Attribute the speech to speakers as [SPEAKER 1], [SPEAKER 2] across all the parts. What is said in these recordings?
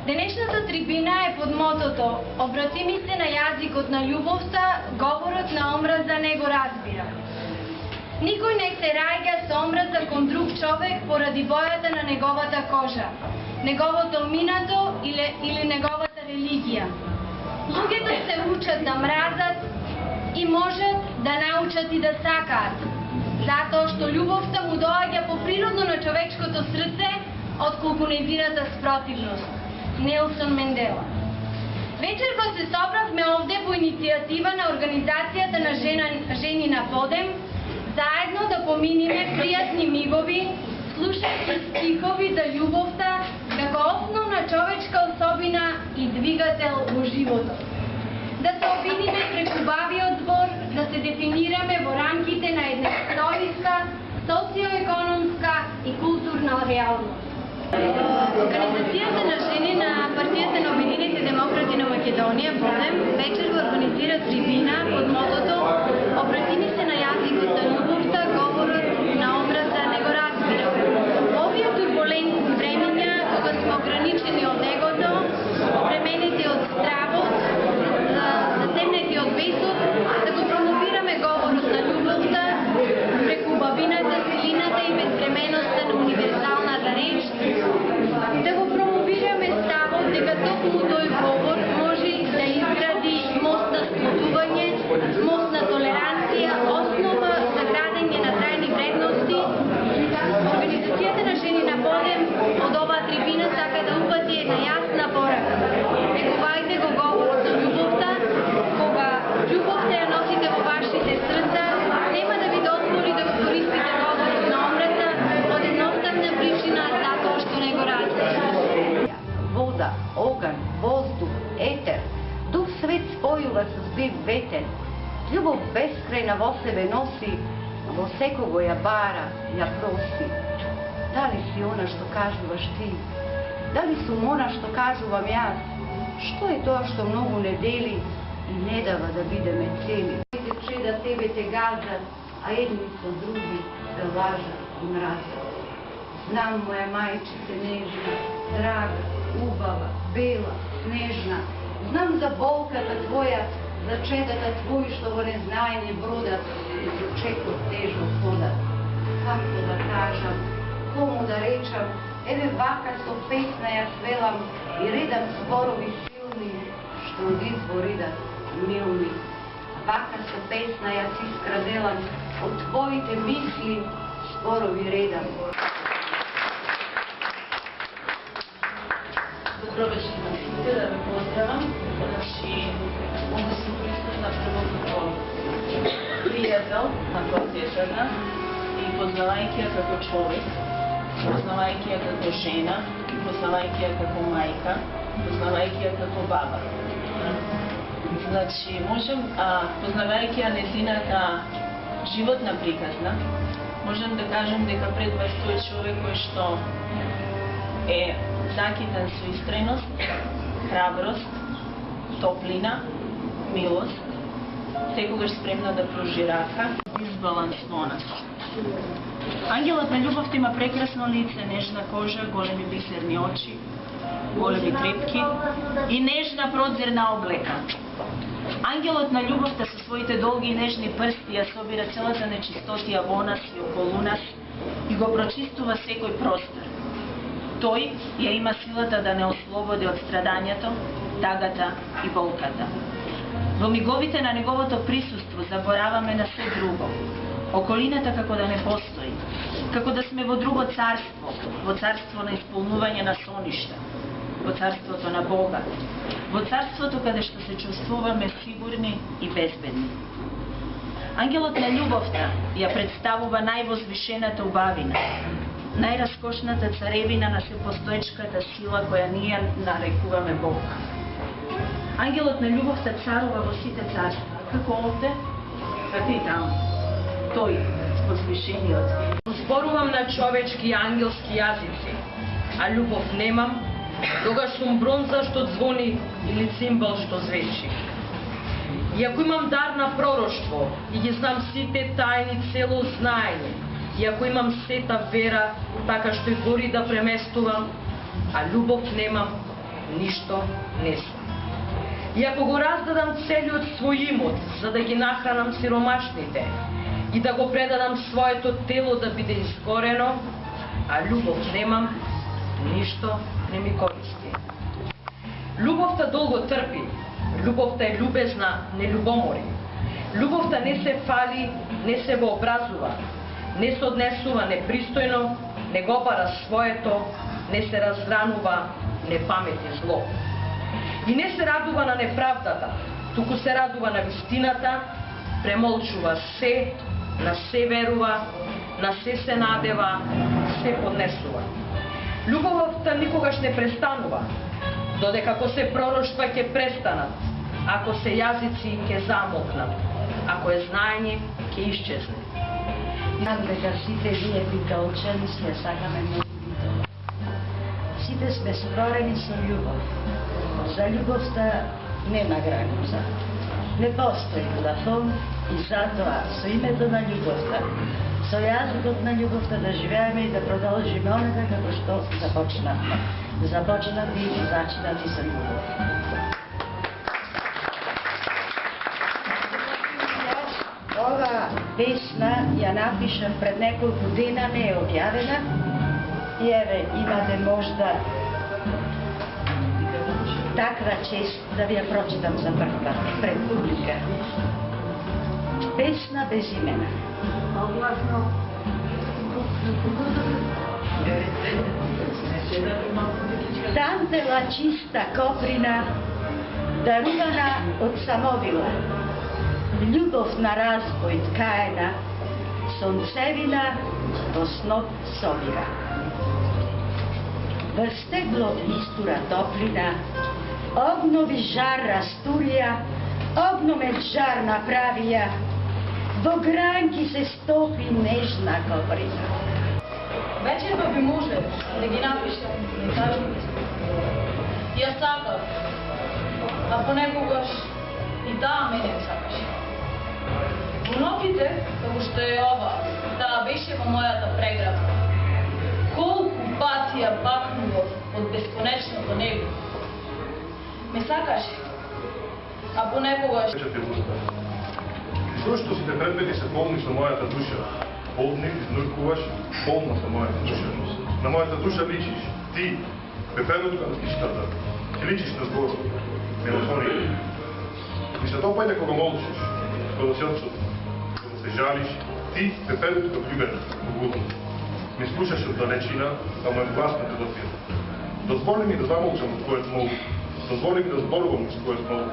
[SPEAKER 1] Денешната трибина е под мотото "Обрати ми се на јазикот на љубовта, говорот на омраза не го разбирам". Никој не се раѓа со омраза кон друг човек поради бојата на неговата кожа, неговото минато или неговата религија. Луѓето се учат да мразат и можат да научат и да сакаат, затоа што љубовта му доаѓа поприродно на човечкото срце, отколку нејзината спротивност. Нелсон Мендела. Вечерва се собравме овде по иницијатива на Организацијата на жени на подем, заедно да поминиме пријатни мигови, слушајќи стихови за љубовта како основна човечка особина и двигател во животот. Да се обидиме преку бавиот збор, да се дефинираме во рамките на една историска, социоекономска и културна реалност. Организацијата на жени на Партијата на Обединените демократи на Македонија, Подем, вечерва организира трибина под мотото "Обрати ми се на јазикот на љубовта, говорот на омраза не го разбирам". Овие турбулентни времиња, кога сме ограничени од егото, обременети од стравот, засемнети од бесот, да го промовираме говорот на љубовта преку бавината, силината и безвременоста на универзалната реч, да го промовираме ставот дека токму тој говор може да изгради мост на сплотување, мост на толеранција, основа за градење на трајни вредности. Организацијата на жени на Подем од оваа трибина сака да упати една јасна порака. Негувајте го говорот на љубовта, кога љубовта ја носите во вашите срца, нема да ви дозволи да го користите говорот на омраза од едноставна причина затоа што не го разбирате.
[SPEAKER 2] Вода, оган, воздух, етер, Дух Свет спојува со збив ветен. Љубов бескрајна во себе носи, во секого ја бара, ја проси. Дали си она што кажуваш ти? Дали сум она што кажувам јас? Што е тоа што многу не дели и не дава да бидеме цели? Твоите чеда тебе те газат, а едни со други се лажат и мразат. Знам, моја мајчице нежна, драга, убава, бела, снежна. Знам за болката твоја, за чедата твои што во незнаење бродат и со чекот тежо ходат. Како да кажам, кому да речам, еве вака со песна ја свелам и редам зборови силни, што од извор идат милни. Вака со песна ја си скраделам, од твоите мисли зборови редам.
[SPEAKER 3] Добро вечер на сите, да ви поздравам. Значи, овде сум присутна прво пријател на процесата и познавајќи ја како човек, познавајќи ја како жена, познавајќи ја како мајка, познавајќи ја како баба. Значи, можем, познавајќи ја незината животна приказна, можем да кажем дека пред вас тој човек кој што е закитен со истреност, храброст, топлина, милост, секогаш спремна да пружи рака, избалансована. Ангелот на љубовта има прекрасно лице, нежна кожа, големи бисерни очи, големи крепки и нежна продзирна облека. Ангелот на љубовта со своите долги и нежни прсти ја собира целата нечистотија во нас и околу нас и го прочистува секој простор. Тој ја има силата да не ослободи од страдањето, тагата и болката. Во миговите на неговото присуство забораваме на се друго. Околината како да не постои, како да сме во друго царство, во царство на исполнување на соништа, во царството на Бога, во царството каде што се чувствуваме сигурни и безбедни. Ангелот на љубовта ја представува највозвишената убавина, најраскошната царевина на сепостоечката сила која ние нарекуваме Бог. Ангелот на љубовта царува во сите царства, како овде, така и таму. Тој, возвишениот.
[SPEAKER 4] Зборувам на човечки и ангелски јазици, а љубов немам, тогаш сум бронза што звони или цимбал што звечи. И ако имам дар на пророштво и ги знам сите тајни цело знаење, и ако имам сета вера, така што и гори да преместувам, а љубов немам, ништо не сум. И ако го раздадам целиот свој имот за да ги нахранам сиромашните и да го предадам своето тело да биде изгорено, а љубов немам, ништо не ми користи. Љубовта долго трпи, љубовта е љубезна, не љубомори. Љубовта не се фали, не се вообразува, не се однесува непристојно, не го бара своето, не се разгранува, не памети зло. И не се радува на неправдата, туку се радува на вистината, премолчува се, на се верува, на се надева, се поднесува. Љубовта никогаш не престанува, додека ако се пророштва ќе престанат, ако се јазици ќе замолкнат, ако е знаење ќе исчезне.
[SPEAKER 5] Знам дека сите вие битолчани сме сакаме многу битола. Сите сме створени со љубов. За љубовта нема граница. Не постои плафон и затоа со името на љубовта, со јазикот на љубовта да живееме и да продолжиме онека како што започнавме. Започнати и зачинати со љубов. Ова песна ја напишам пред неколку дена, не е објавена. И еве, имате можда таква чест да ви ја прочитам за прв пат пред публика. Песна без имена. Тантела чиста коприна, дарувана од самовила, љубов на разбој ткаена, сонцевина во сноп собира. Врз стегло истура топлина, обнови жар растурија, обноме жар направија, во гранки се стопи нежна коприна.
[SPEAKER 6] Вечерва би може да ги напишам, да кажем. Ја сакав, а понекогаш и таа мене сакаше. Во ноќите, како што е ова, таа беше во мојата преграда. Колку пати ја бакнував од бесконечното небо. Ме сакаше, а понекогаш...
[SPEAKER 7] Зошто сите предмети се полни со мојата душа? Полни, изнуркуваш, полна со мојата душа. На мојата душа личиш, ти, пепелот на киштата, ти личиш на збор, мелофонија. И се допајде кога молчиш, кога се отсутна, кога се жалиш, ти, пепелот како љубен, погубен. Ми слушаш од далечина, а мојот глас не те допира. Дозволи ми да замолчам од твојот мол, дозволи ми да зборувам од твојот мол.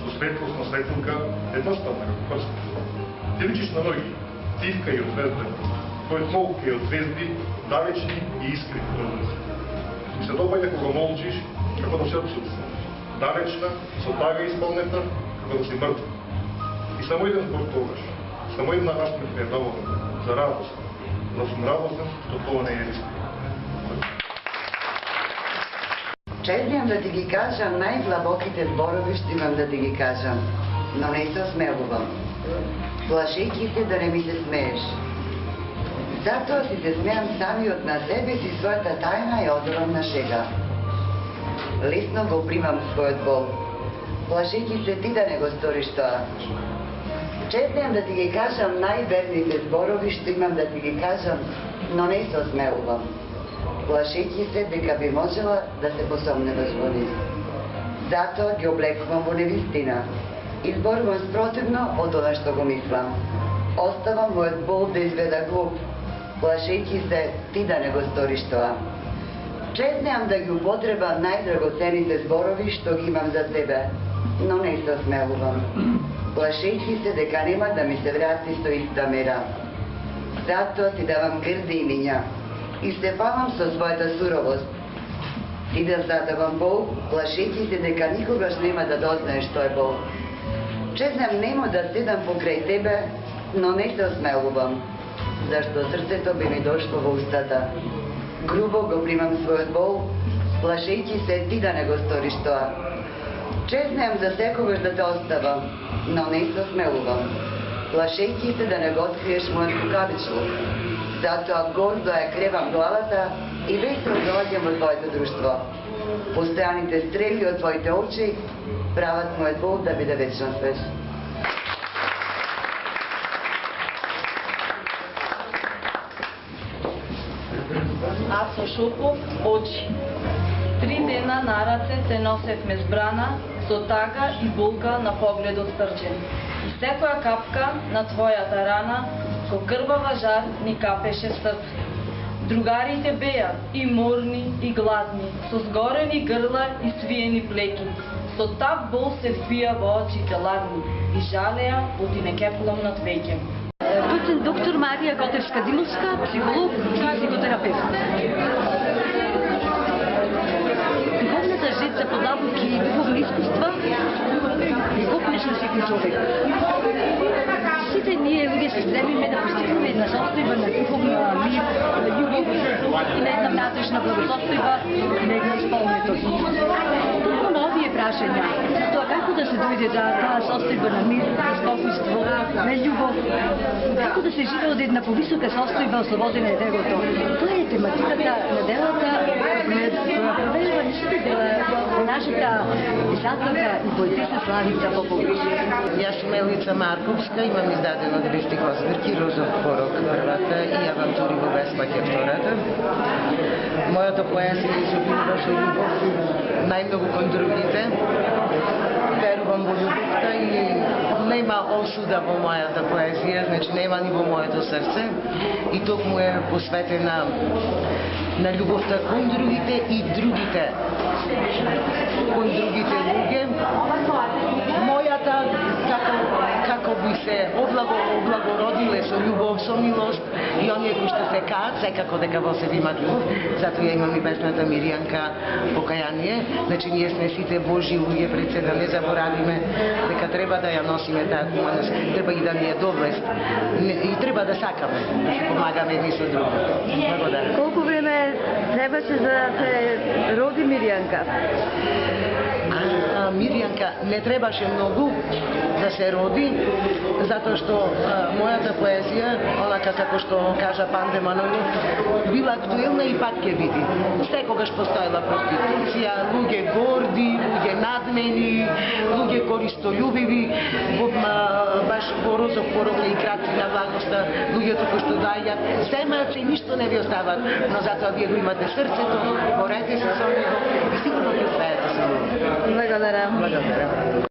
[SPEAKER 7] Со светлост на светилка, едноставна како прст. Ти личиш на ноги, тивка и одзвезден. Твојот молк е од звезди, далечни и искри подобности. Ми се допајде кога молчиш, како да се отсутна. Далечна, со тага исполнета, како да си мртва. И само еден збор тогаш, само една насмех ми е доволна, за радост. Да сум радостен, што тоа не е истина.
[SPEAKER 2] Чезням да ти ги кажам најдлабоките зборови што имам да ти ги кажам, но не се осмелувам. Плашејќи се да не ми се смееш. Затоа си се смеам самиот на себе си својата тајна и одевам на шега. Лесно го примам својот бол. Плашејќи се ти да не го сториш тоа. Чезням да ти ги кажам најверните зборови што имам да ти ги кажам, но не се осмелувам. Плашејќи се дека би можела да се посомневаш во нив. Затоа ги облекувам во невистина. Изборувам спротивно од она што го мислам. Оставам мојот бол да изгледа глуп, плашејќи се ти да не го сториш тоа. Чезнеам да ги употребам најдрагоцените зборови што ги имам за себе, но не се осмелувам. Плашејќи се дека нема да ми се врати со иста мера. Затоа ти давам грди имиња и се фалам со својата суровост. Ти да задавам бол, плашејќи се дека никогаш нема да дознаеш што е бол. Чезнам нема да седам покрај тебе, но не се осмелувам, зашто срцето би ми дошло во устата. Грубо го примам својот бол, плашејќи се ти да не го сториш тоа. Чезнам за секогаш да те оставам, но не се осмелувам, плашејќи се да не го откриеш мојот кукавичлук. Затоа гордо ја кревам главата
[SPEAKER 8] и веќе доаѓам во твоето друштво. Постојаните стрели од твоите очи прават мојот Бог да биде вечно свеж.
[SPEAKER 6] Аз со шопов очи. 3 дена на раце те носевме збрана, со тага и болка на погледот срđен. И секоја капка на твојата рана, со крвава жар ни капеше срце. Другарите беа и морни и гладни, со згорени грла и свиени плеки. Со тап бол се впија во очите ладни и жалеа оти не кеплом над веќе.
[SPEAKER 5] Доцент доктор Марија Готевска-Димовска, психолог и психотерапевт. Духовната жеца под набуки и духовни искуства и копнешно секој човек. Сите ние луѓе се стремиме да постигнеме една состојба на духовна мир, на љубов и на една внатрешна благосостојба на една исполнетост. Токму на овие прашања, тоа како да се дојде до таа состојба на мир, на спокојство, на љубов, како да се живее од една повисока состојба ослободена од егото. Тоа е тематиката на делата која провежда сите дела на нашата писателка и поетиса Славица Попович.
[SPEAKER 9] Јас сум Елица Марковска, имам издадено 2 стихозбирки, Розов порок првата и Авантури во бесплаќе втората. Мојата поезија изобилува со љубов, најмногу кон другите. Верувам во љубовта и нема осуда во мојата поезија, значи нема ни во моето срце и токму е посветена на љубовта кон другите и другите кон другите луѓе. Мојата како би се облагородиле со љубов, со милост и оние кои што се каат, секако дека во себе имат љубов. Затоа ја имам и песната Миријанка покаяние. Значи ние сме сите Божји луѓе пред се, да не заборавиме дека треба да ја носиме таа хуманост, треба и да ни е доблест и треба да сакаме, да се помагаме едни со други. Благодарам.
[SPEAKER 5] Колку време требаше за да се роди Миријанка?
[SPEAKER 9] Миријанка не требаше многу да се роди, затоа што мојата поезија, онака како што кажа Панде Манолов, била актуелна и пак ќе биде. Секогаш постоела проституција, луѓе горди, луѓе надмени, луѓе користолюбиви, баш во Розов порок и краци на благоста, луѓето кои што доаѓаат, семаат се и ништо не ви остават, но затоа вие го имате срцето, борете се со него и сигурно ќе успеете со него.
[SPEAKER 5] Благодарам.
[SPEAKER 9] Благодарам.